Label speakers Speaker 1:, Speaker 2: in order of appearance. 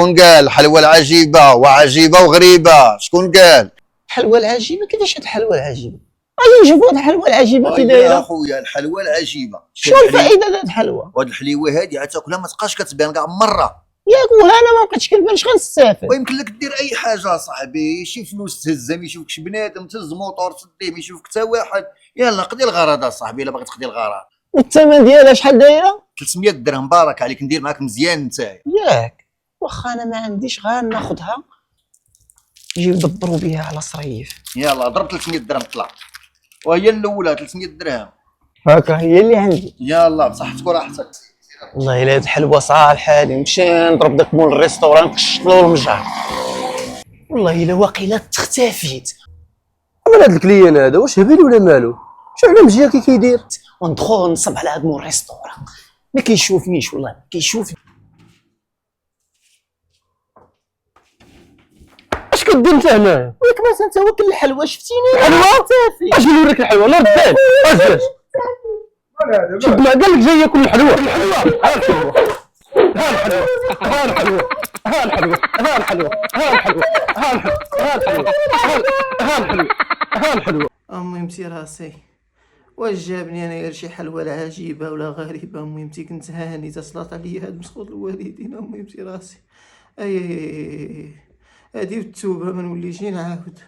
Speaker 1: شكون قال الحلوى العجيبه وعجيبه وغريبه؟ شكون قال؟
Speaker 2: الحلوى العجيبه؟ كيفاش هاد الحلوى العجيبه؟ غادي نشوفوا هاد الحلوى العجيبه كي
Speaker 1: يا
Speaker 2: دايره.
Speaker 1: خويا الحلوى العجيبه،
Speaker 2: شنو الفائده ديال هاد الحلوى؟
Speaker 1: وهاد الحليوه هادي عاد تاكلها ما تبقاش كتبان كاع مره،
Speaker 2: ياك ولا انا ما بقيتش كنبان، اش غنستافد؟
Speaker 1: ويمكن لك دير اي حاجه صاحبي، شي فلوس تهزها ما يشوفكش بنادم، تهز موطور تديه ما يشوفك حتى واحد، يلا قضي الغرض اصاحبي الا باغي تقضي الغرض.
Speaker 2: والثمن ديالها شحال دايره؟
Speaker 1: 300 درهم بارك عليك، ندير معاك مزيان نتايا.
Speaker 2: ياك واخا انا ما عنديش، غناخذها نجيو ندبروا بها على صريف.
Speaker 1: يلا ضرب 300 درهم طلع، وهي الاولى 300 درهم.
Speaker 2: هاكا هي اللي عندي.
Speaker 1: يلا بصحتك وراحتك.
Speaker 2: والله الا هاد الحلوه صالحه هادي، نمشي نضرب داك مول الريستوران كشطلو المجهر. والله الا واقيلا تختفيت.
Speaker 3: من هاد الكليان هذا واش هبل ولا مالو؟ شحال مجيه كي كيدير؟
Speaker 2: وندخل نصب على هاد مول الريستوران، ما كيشوفنيش والله ما كيشوفني.
Speaker 3: اش كدير انت هنا؟
Speaker 2: وياك ما انت واكل الحلوى شفتيني؟
Speaker 3: الحلوى؟
Speaker 2: صافي
Speaker 3: اش نوريك الحلوى؟ لا ردان اجلس شوف ما قال لك جاي ياكل الحلوى. ها الحلوى ها الحلوى ها الحلوى ها الحلوى ها الحلوى ها الحلوى ها الحلوى ها الحلوى ها الحلوى.
Speaker 4: ميمتي راسي واش جابني انا غير شي حلوى لا عجيبه ولا غريبه. ميمتي كنت هاني تصلات عليا هاد مسخوط الوالدين. ميمتي راسي اي هادي والتوبه ما نوليش نعاود.